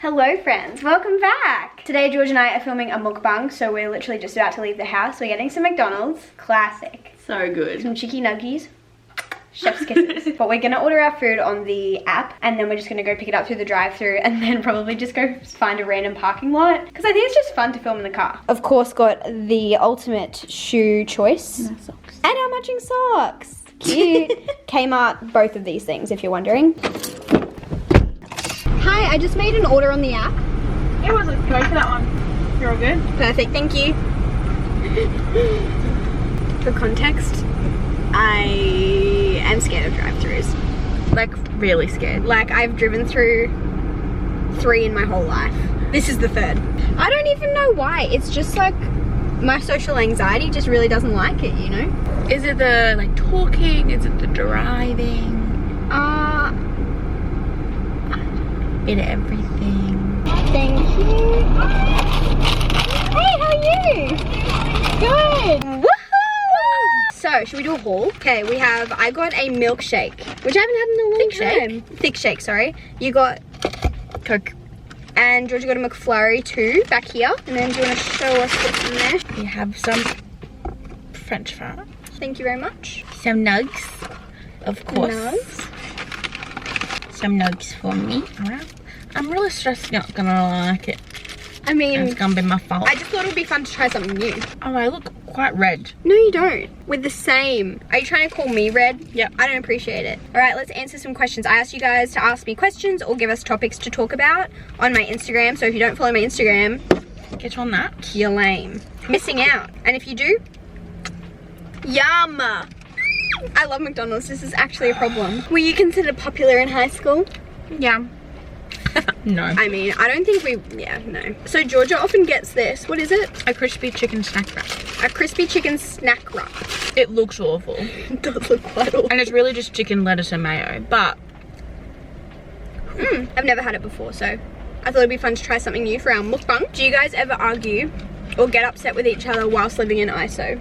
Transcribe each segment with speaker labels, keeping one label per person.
Speaker 1: Hello friends, welcome back! Today George and I are filming a mukbang, so we're literally just about to leave the house. We're getting some McDonald's, classic.
Speaker 2: So good.
Speaker 1: Some cheeky nuggies, chef's kisses. But we're gonna order our food on the app and then we're just gonna go pick it up through the drive-thru and then probably just go find a random parking lot. Because I think it's just fun to film in the car. Of course got the ultimate shoe choice.
Speaker 2: And our socks.
Speaker 1: And our matching socks. Cute. Kmart, both of these things if you're wondering. Hi, I just made an order on the app.
Speaker 2: It was like, go for that one. You're all good?
Speaker 1: Perfect, thank you. For context, I am scared of drive-thrus.
Speaker 2: Like, really scared.
Speaker 1: Like, I've driven through 3 in my whole life. This is the 3rd. I don't even know why. It's just like, my social anxiety just really doesn't like it, you know?
Speaker 2: Is it the, like, talking? Is it the driving? Bit of everything.
Speaker 1: Thank you. Hey, how are you? Good. Woohoo! So, should we do a haul? Okay, I got a milkshake, which I haven't had in a long time. Thick shake, sorry. You got
Speaker 2: Coke.
Speaker 1: And Georgia got a McFlurry too, back here. And then do you want to show us what's in there?
Speaker 2: We have some French fries.
Speaker 1: Thank you very much.
Speaker 2: Some nugs, of course.
Speaker 1: Nugs.
Speaker 2: Some nugs for me. Alright. I'm really stressed not gonna like it.
Speaker 1: I mean,
Speaker 2: It's gonna be my fault.
Speaker 1: I just thought it would be fun to try something new.
Speaker 2: Oh, I look quite red.
Speaker 1: No, you don't. We're the same. Are you trying to call me red?
Speaker 2: Yep.
Speaker 1: I don't appreciate it. All right, let's answer some questions. I asked you guys to ask me questions or give us topics to talk about on my Instagram. So if you don't follow my Instagram,
Speaker 2: Get on that.
Speaker 1: you're lame. Missing out. And if you do, yum. I love McDonald's. This is actually a problem. Were you considered popular in high school?
Speaker 2: Yeah. No.
Speaker 1: I mean, I don't think no. So Georgia often gets this. What is it?
Speaker 2: A crispy chicken snack wrap.
Speaker 1: A crispy chicken snack wrap.
Speaker 2: It looks awful.
Speaker 1: It does look quite awful.
Speaker 2: And it's really just chicken, lettuce and mayo. But
Speaker 1: I've never had it before, so I thought it'd be fun to try something new for our mukbang. Do you guys ever argue or get upset with each other whilst living in ISO?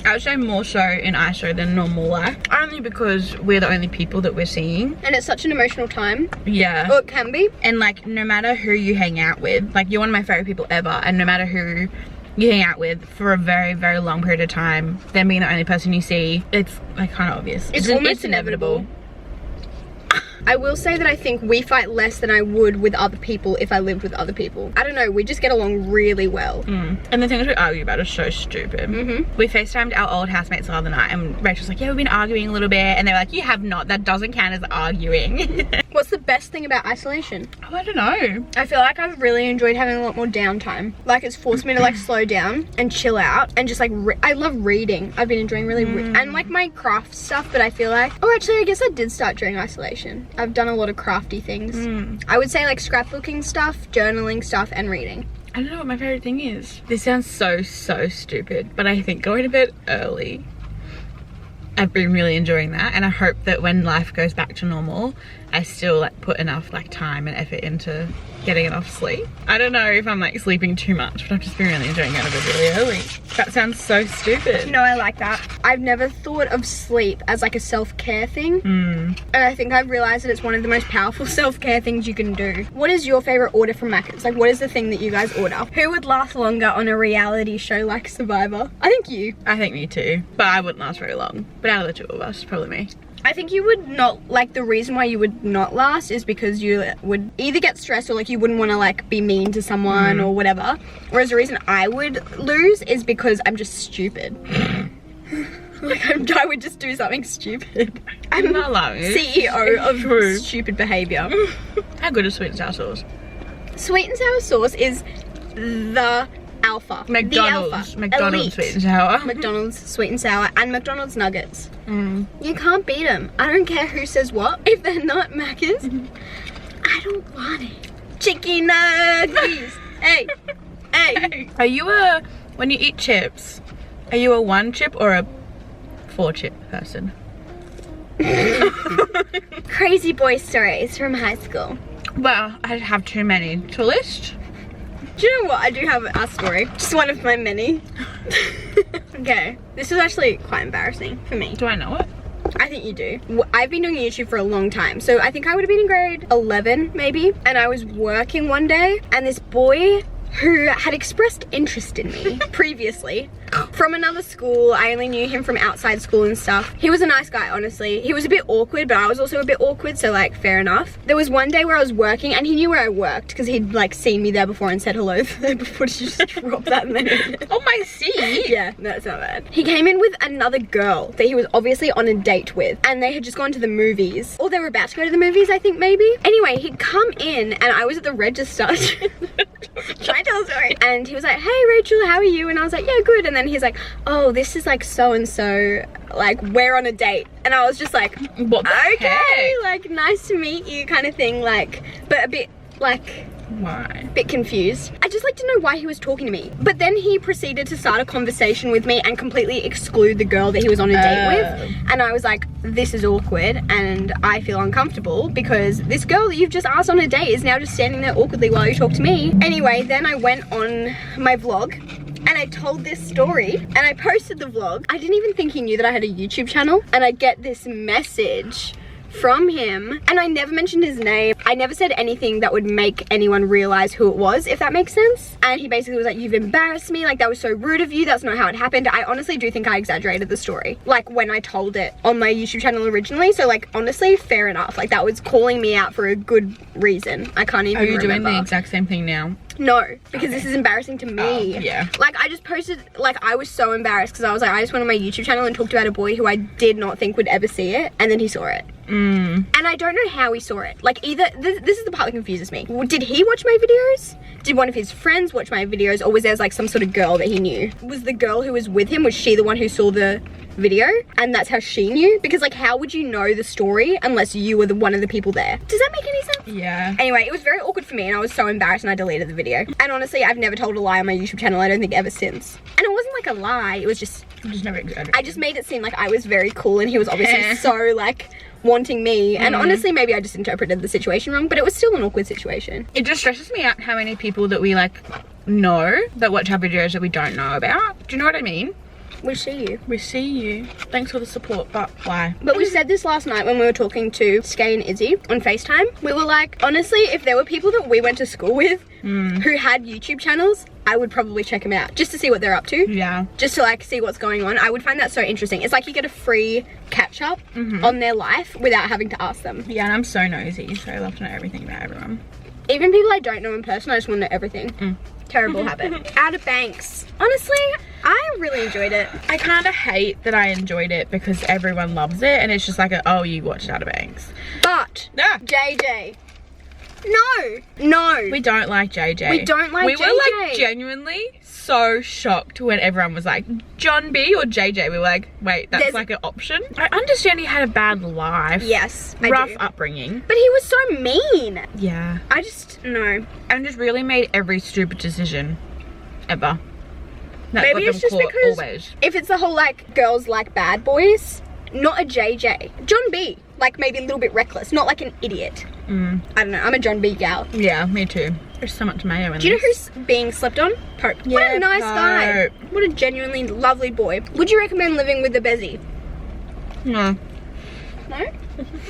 Speaker 2: I would say more so in ISO than normal life. Only because we're the only people that we're seeing.
Speaker 1: And it's such an emotional time.
Speaker 2: Yeah.
Speaker 1: Or it can be.
Speaker 2: And like, no matter who you hang out with, like, you're one of my favorite people ever, and no matter who you hang out with for a very, very long period of time, them being the only person you see, it's like kind of obvious.
Speaker 1: It's almost inevitable. I will say that I think we fight less than I would with other people if I lived with other people. I don't know, we just get along really well.
Speaker 2: And the things we argue about are so stupid. We FaceTimed our old housemates the other night and Rach was like, yeah, we've been arguing a little bit, and they were like, you have not, that doesn't count as arguing.
Speaker 1: What's the best thing about isolation?
Speaker 2: Oh, I don't know.
Speaker 1: I feel like I've really enjoyed having a lot more downtime. Like, it's forced me to like slow down and chill out and just like, I love reading. I've been enjoying really, and like my craft stuff, but I feel like, oh, actually, I guess I did start during isolation. I've done a lot of crafty things. I would say like scrapbooking stuff, journaling stuff, and reading.
Speaker 2: I don't know what my favorite thing is. This sounds so stupid, but I think going to bed early, I've been really enjoying that, and I hope that when life goes back to normal, I still like put enough like time and effort into getting enough sleep. I don't know if I'm like sleeping too much, but I've just been really enjoying going to bed really early. That sounds so stupid.
Speaker 1: No, I like that. I've never thought of sleep as like a self-care thing. And I think I've realized that it's one of the most powerful self-care things you can do. What is your favorite order from Maccas? Like, what is the thing that you guys order? Who would last longer on a reality show like Survivor? I think you.
Speaker 2: I think me too, but I wouldn't last very long. But out of the two of us, probably me.
Speaker 1: I think you would not, like, the reason why you would not last is because you would either get stressed or like you wouldn't want to like be mean to someone or whatever. Whereas the reason I would lose is because I'm just stupid. Like, I would just do something stupid. I'm
Speaker 2: not lying.
Speaker 1: CEO of stupid behavior.
Speaker 2: How good is sweet and sour sauce?
Speaker 1: Sweet and sour sauce is the alpha.
Speaker 2: McDonald's.
Speaker 1: The alpha.
Speaker 2: McDonald's
Speaker 1: Elite.
Speaker 2: sweet and sour.
Speaker 1: McDonald's sweet and sour, and McDonald's nuggets. You can't beat them. I don't care who says what. If they're not Maccas, I don't want it. Chicken nuggets. Hey.
Speaker 2: Are you when you eat chips, are you a 1 chip or a 4 chip person?
Speaker 1: Crazy boy stories from high school.
Speaker 2: Well, I have too many to list.
Speaker 1: Do you know what? I do have a story. Just one of my many. Okay. This is actually quite embarrassing for me.
Speaker 2: Do I know it?
Speaker 1: I think you do. I've been doing YouTube for a long time, so I think I would have been in grade 11 maybe, and I was working one day and this boy who had expressed interest in me previously from another school. I only knew him from outside school and stuff. He was a nice guy, honestly. He was a bit awkward, but I was also a bit awkward, so like fair enough. There was one day where I was working and he knew where I worked because he'd like seen me there before and said hello before. Did you just drop that in there?
Speaker 2: Oh, my seat.
Speaker 1: Yeah, that's not bad. He came in with another girl that he was obviously on a date with, and they had just gone to the movies, or they were about to go to the movies, I think maybe. Anyway, he'd come in and I was at the register. Can I tell a story? And he was like, hey Rachel, how are you? And I was like, yeah, good. And then he's like, oh, this is like so and so, like we're on a date. And I was just like,
Speaker 2: what the heck?
Speaker 1: Like nice to meet you kind of thing, like, but a bit like,
Speaker 2: why?
Speaker 1: Bit confused. I just like to know why he was talking to me. But then he proceeded to start a conversation with me and completely exclude the girl that he was on a date with. And I was like, this is awkward and I feel uncomfortable because this girl that you've just asked on a date is now just standing there awkwardly while you talk to me. Anyway, then I went on my vlog and I told this story and I posted the vlog. I didn't even think he knew that I had a YouTube channel, and I get this message from him, and I never mentioned his name. I never said anything that would make anyone realize who it was, if that makes sense. And he basically was like, you've embarrassed me, like that was so rude of you, that's not how it happened. I honestly do think I exaggerated the story, like when I told it on my YouTube channel originally. So like honestly, fair enough, like that was calling me out for a good reason. I can't even remember.
Speaker 2: Are you doing the exact same thing now?
Speaker 1: No, because this is embarrassing to me.
Speaker 2: Yeah.
Speaker 1: Like I just posted, like I was so embarrassed because I was like, I just went on my YouTube channel and talked about a boy who I did not think would ever see it, and then he saw it. And I don't know how he saw it. Like either, this is the part that confuses me. Did he watch my videos? Did one of his friends watch my videos? Or was there like some sort of girl that he knew? Was the girl who was with him, was she the one who saw the video? And that's how she knew? Because like how would you know the story unless you were one of the people there? Does that make any sense?
Speaker 2: Yeah.
Speaker 1: Anyway, it was very awkward for me and I was so embarrassed and I deleted the video. And honestly, I've never told a lie on my YouTube channel, I don't think ever since. And it wasn't like a lie, it was just
Speaker 2: never exaggerated.
Speaker 1: I just made it seem like I was very cool and he was obviously so like wanting me. And honestly, maybe I just interpreted the situation wrong, but it was still an awkward situation.
Speaker 2: It just stresses me out how many people that we like know that watch our videos that we don't know about. Do you know what I mean?
Speaker 1: We see you.
Speaker 2: We see you. Thanks for the support, but why?
Speaker 1: But we said this last night when we were talking to Skay and Izzy on FaceTime. We were like, honestly, if there were people that we went to school with who had YouTube channels, I would probably check them out just to see what they're up to.
Speaker 2: Yeah.
Speaker 1: Just to like see what's going on. I would find that so interesting. It's like you get a free catch up on their life without having to ask them.
Speaker 2: Yeah, and I'm so nosy, so I love to know everything about everyone.
Speaker 1: Even people I don't know in person, I just want to know everything. Terrible habit. Outer Banks. Honestly, I really enjoyed it.
Speaker 2: I kind of hate that I enjoyed it because everyone loves it and it's just like, oh, you watched Outer Banks.
Speaker 1: But, JJ. No.
Speaker 2: We don't like JJ.
Speaker 1: We don't like JJ.
Speaker 2: We were like genuinely so shocked when everyone was like, John B or JJ. We were like, wait, that's like an option? I understand he had a bad life.
Speaker 1: Yes, I
Speaker 2: rough
Speaker 1: do.
Speaker 2: upbringing.
Speaker 1: But he was so mean.
Speaker 2: Yeah.
Speaker 1: I just, no.
Speaker 2: And just really made every stupid decision ever. That's
Speaker 1: Maybe it's just because if it's the whole like girls like bad boys, not a JJ. John B, like maybe a little bit reckless, not like an idiot. I don't know, I'm a John B gal.
Speaker 2: Yeah, me too. There's so much mayo in
Speaker 1: Do you know who's being slept on? Pope.
Speaker 2: Yeah,
Speaker 1: what a nice guy.
Speaker 2: Pope.
Speaker 1: What a genuinely lovely boy. Would you recommend living with a Bezzy?
Speaker 2: No.
Speaker 1: No? I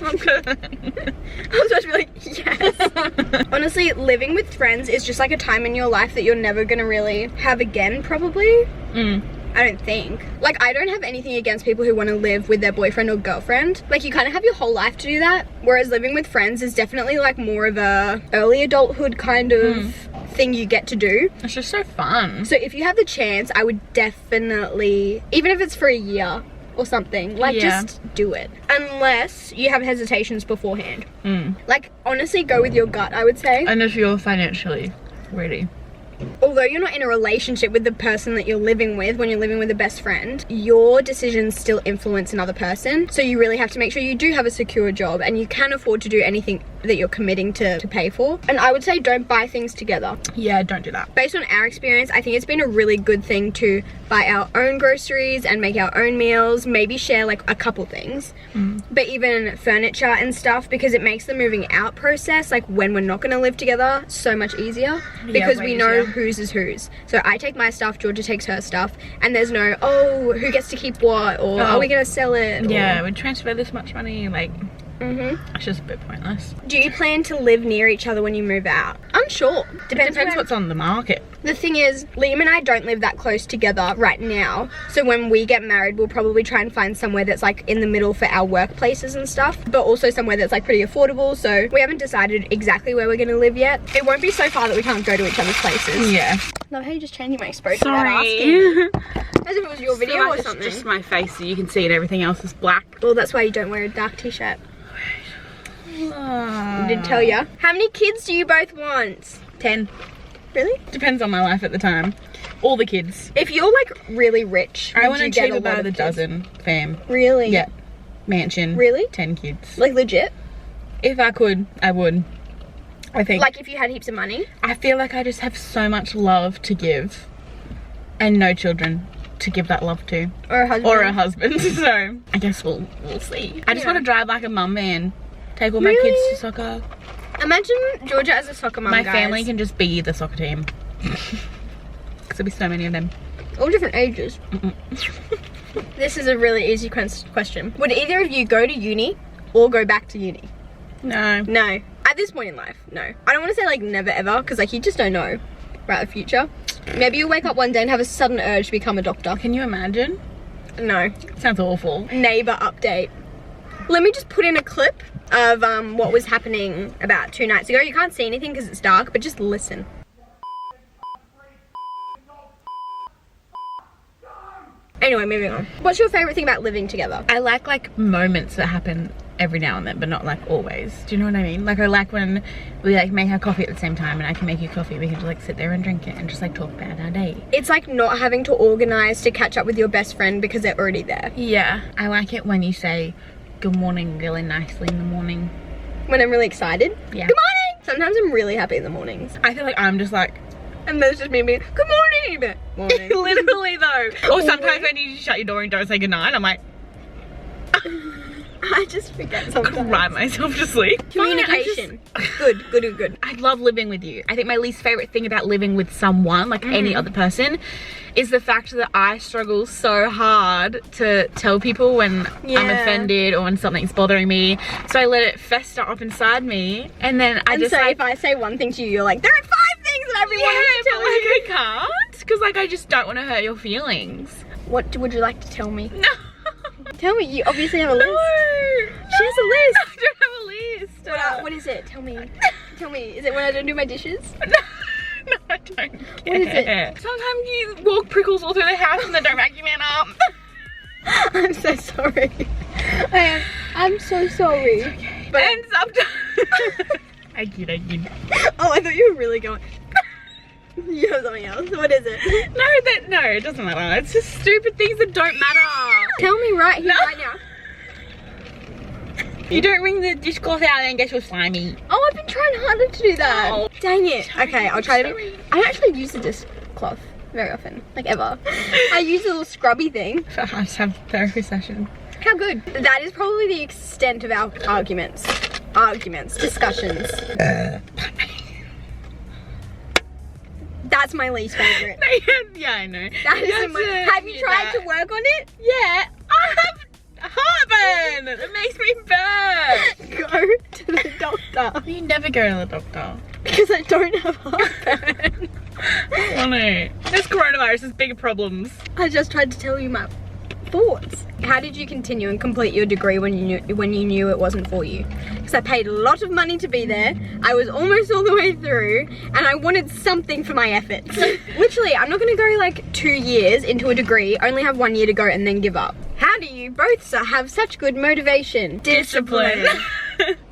Speaker 1: was supposed to be like, yes. Honestly, living with friends is just like a time in your life that you're never gonna really have again, probably. I don't think. Like, I don't have anything against people who want to live with their boyfriend or girlfriend. Like, you kind of have your whole life to do that. Whereas living with friends is definitely like more of a early adulthood kind of thing you get to do.
Speaker 2: It's just so fun.
Speaker 1: So if you have the chance, I would definitely, even if it's for a year or something, like just do it. Unless you have hesitations beforehand. Like, honestly, go with your gut, I would say.
Speaker 2: And if you're financially ready.
Speaker 1: Although you're not in a relationship with the person that you're living with, when you're living with a best friend, your decisions still influence another person. So you really have to make sure you do have a secure job and you can afford to do anything that you're committing to pay for. And I would say don't buy things together.
Speaker 2: Yeah, don't do that.
Speaker 1: Based on our experience, I think it's been a really good thing to buy our own groceries and make our own meals, maybe share like a couple things, but even furniture and stuff, because it makes the moving out process, like when we're not going to live together, so much easier because we know whose is whose. So I take my stuff, Georgia takes her stuff, and there's no, oh, who gets to keep what, or are we gonna sell it?
Speaker 2: Yeah, we transfer this much money, like,
Speaker 1: Mm-hmm.
Speaker 2: it's just a bit pointless.
Speaker 1: Do you plan to live near each other when you move out? Unsure.
Speaker 2: Depends what's on the market.
Speaker 1: The thing is, Liam and I don't live that close together right now. So when we get married, we'll probably try and find somewhere that's like in the middle for our workplaces and stuff, but also somewhere that's like pretty affordable. So we haven't decided exactly where we're gonna live yet. It won't be so far that we can't go to each other's places.
Speaker 2: Yeah.
Speaker 1: Love how you just changing my exposure
Speaker 2: Sorry.
Speaker 1: without asking. As if it was your video
Speaker 2: like
Speaker 1: or
Speaker 2: it's
Speaker 1: something.
Speaker 2: just my face so you can see it, everything else is black.
Speaker 1: Well, that's why you don't wear a dark t-shirt.
Speaker 2: I
Speaker 1: Did tell ya. How many kids do you both want?
Speaker 2: 10.
Speaker 1: Really?
Speaker 2: Depends on my life at the time. All the kids.
Speaker 1: If you're like really rich,
Speaker 2: I
Speaker 1: would
Speaker 2: want
Speaker 1: you
Speaker 2: to
Speaker 1: get
Speaker 2: achieve
Speaker 1: a lot
Speaker 2: about
Speaker 1: of
Speaker 2: a
Speaker 1: kids?
Speaker 2: dozen, fam.
Speaker 1: Really?
Speaker 2: Yeah. Mansion.
Speaker 1: Really?
Speaker 2: 10 kids.
Speaker 1: Like legit?
Speaker 2: If I could, I would. I think.
Speaker 1: Like if you had heaps of money?
Speaker 2: I feel like I just have so much love to give. And no children to give that love to.
Speaker 1: Or a husband?
Speaker 2: Or a husband. So I guess we'll see. I just want to drive like a mum van. Take all my
Speaker 1: Really?
Speaker 2: kids to soccer.
Speaker 1: Imagine Georgia as a soccer mum,
Speaker 2: My
Speaker 1: guys.
Speaker 2: family can just be the soccer team. Because there'll be so many of them.
Speaker 1: All different ages. This is a really easy question. Would either of you go to uni or go back to uni?
Speaker 2: No.
Speaker 1: No. At this point in life, no. I don't want to say like never ever, because like you just don't know about the future. Maybe you'll wake up one day and have a sudden urge to become a doctor.
Speaker 2: Can you imagine?
Speaker 1: No.
Speaker 2: Sounds awful.
Speaker 1: Neighbor update. Let me just put in a clip of what was happening about 2 nights ago. You can't see anything because it's dark, but just listen. Anyway, moving on. What's your favorite thing about living together?
Speaker 2: I like moments that happen every now and then, but not like always. Do you know what I mean? Like I like when we like make our coffee at the same time and I can make you coffee. We can just like sit there and drink it and just like talk about our day.
Speaker 1: It's like not having to organize to catch up with your best friend because they're already there.
Speaker 2: Yeah. I like it when you say good morning really nicely in the morning.
Speaker 1: When I'm really excited.
Speaker 2: Yeah.
Speaker 1: Good morning! Sometimes I'm really happy in the mornings.
Speaker 2: I feel like I'm just like,
Speaker 1: And there's just me being, good morning! Morning.
Speaker 2: literally though. Or sometimes when you shut your door and don't say goodnight, I'm like,
Speaker 1: I just forget sometimes.
Speaker 2: cry myself to sleep.
Speaker 1: Communication. Good.
Speaker 2: I love living with you. I think my least favorite thing about living with someone, like any other person, is the fact that I struggle so hard to tell people when I'm offended or when something's bothering me. So I let it fester up inside me, and then I just
Speaker 1: so
Speaker 2: like,
Speaker 1: if I say one thing to you, you're like, there are 5 things that I've been wanting to tell
Speaker 2: but like
Speaker 1: you.
Speaker 2: I can't, because like I just don't want to hurt your feelings.
Speaker 1: What would you like to tell me?
Speaker 2: No.
Speaker 1: Tell me, you obviously have a list. She has a list.
Speaker 2: I don't have a list.
Speaker 1: What is it? Tell me. Tell me. Is it when I don't do my dishes?
Speaker 2: No, I don't care.
Speaker 1: What is it?
Speaker 2: Sometimes you walk prickles all through the house and they don't vacuum it up.
Speaker 1: I'm so sorry. I'm so sorry.
Speaker 2: It's okay.
Speaker 1: But
Speaker 2: and sometimes I kid.
Speaker 1: oh, I thought you were really going. You have something else. What is it?
Speaker 2: No, it doesn't matter. It's just stupid things that don't matter.
Speaker 1: Tell me right here,
Speaker 2: No.
Speaker 1: right now.
Speaker 2: You don't wring the dishcloth out and then get all slimy.
Speaker 1: Oh, I've been trying harder to do that.
Speaker 2: Oh.
Speaker 1: Dang it. Okay, I'll try to
Speaker 2: Sorry.
Speaker 1: I don't actually use the dishcloth very often, like ever. I use a little scrubby thing.
Speaker 2: For us to have therapy session.
Speaker 1: How good. That is probably the extent of our arguments. Discussions. That's my least favorite.
Speaker 2: Yeah, I know.
Speaker 1: That is have you tried to work on it?
Speaker 2: Yeah, I have heartburn. It makes me burn.
Speaker 1: Go to the doctor.
Speaker 2: You never go to the doctor.
Speaker 1: Because I don't have heartburn.
Speaker 2: Oh no. There's coronavirus, there's bigger problems.
Speaker 1: I just tried to tell you my thoughts. How did you continue and complete your degree when you knew it wasn't for you? Because I paid a lot of money to be there. I was almost all the way through, and I wanted something for my efforts. Literally, I'm not going to go like 2 years into a degree, only have 1 year to go, and then give up. How do you both have such good motivation?
Speaker 2: Discipline.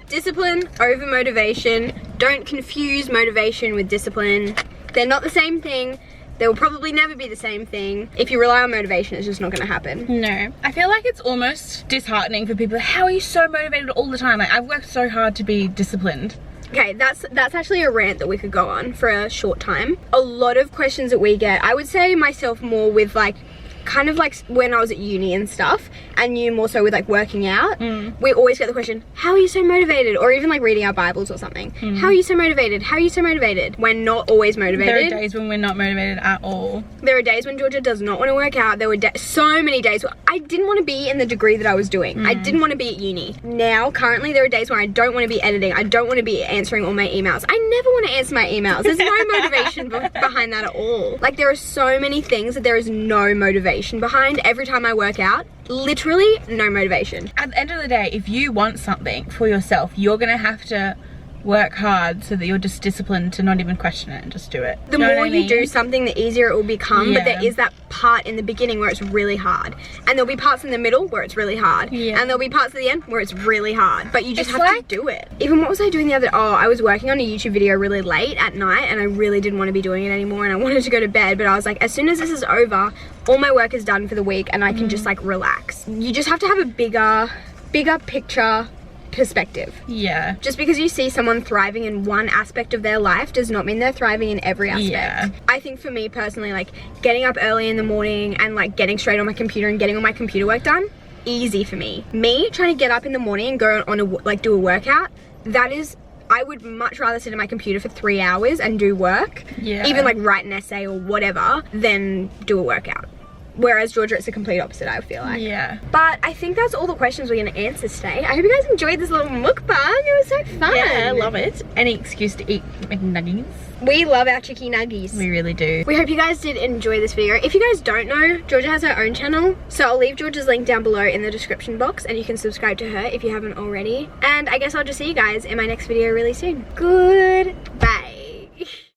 Speaker 1: Discipline over motivation. Don't confuse motivation with discipline. They're not the same thing. They will probably never be the same thing. If you rely on motivation, it's just not gonna happen.
Speaker 2: No. I feel like it's almost disheartening for people. How are you so motivated all the time? Like, I've worked so hard to be disciplined.
Speaker 1: Okay, that's actually a rant that we could go on for a short time. A lot of questions that we get, I would say myself more with like kind of like when I was at uni and stuff, and you more so with like working out, we always get the question, how are you so motivated? Or even like reading our Bibles or something. How are you so motivated? How are you so motivated? We're not always motivated.
Speaker 2: There are days when we're not motivated at all.
Speaker 1: There are days when Georgia does not want to work out. There were so many days where I didn't want to be in the degree that I was doing. I didn't want to be at uni. Now, currently, there are days when I don't want to be editing. I don't want to be answering all my emails. I never want to answer my emails. There's no motivation behind that at all. Like, there are so many things that there is no motivation behind. Every time I work out, literally no motivation.
Speaker 2: At the end of the day, if you want something for yourself, you're gonna have to work hard so that you're just disciplined to not even question it and just do it.
Speaker 1: The more you do something, the easier it will become, but there is that part in the beginning where it's really hard, and there'll be parts in the middle where it's really hard, and there'll be parts at the end where it's really hard, but you just have to do it. Even what was I doing the other day? Oh, I was working on a YouTube video really late at night, and I really didn't want to be doing it anymore, and I wanted to go to bed, but I was like, as soon as this is over, all my work is done for the week, and I can just like relax. You just have to have a bigger picture perspective.
Speaker 2: Yeah.
Speaker 1: Just because you see someone thriving in one aspect of their life does not mean they're thriving in every aspect.
Speaker 2: Yeah.
Speaker 1: I think for me personally, like getting up early in the morning and like getting straight on my computer and getting all my computer work done, easy for me. Me trying to get up in the morning and go on a do a workout, that is, I would much rather sit at my computer for 3 hours and do work, even like write an essay or whatever, than do a workout. Whereas Georgia, it's the complete opposite, I feel like.
Speaker 2: Yeah.
Speaker 1: But I think that's all the questions we're going to answer today. I hope you guys enjoyed this little mukbang. It was so fun.
Speaker 2: Yeah, I love it. Any excuse to eat McNuggets.
Speaker 1: We love our chicky nuggies.
Speaker 2: We really do.
Speaker 1: We hope you guys did enjoy this video. If you guys don't know, Georgia has her own channel. So I'll leave Georgia's link down below in the description box, and you can subscribe to her if you haven't already. And I guess I'll just see you guys in my next video really soon. Goodbye.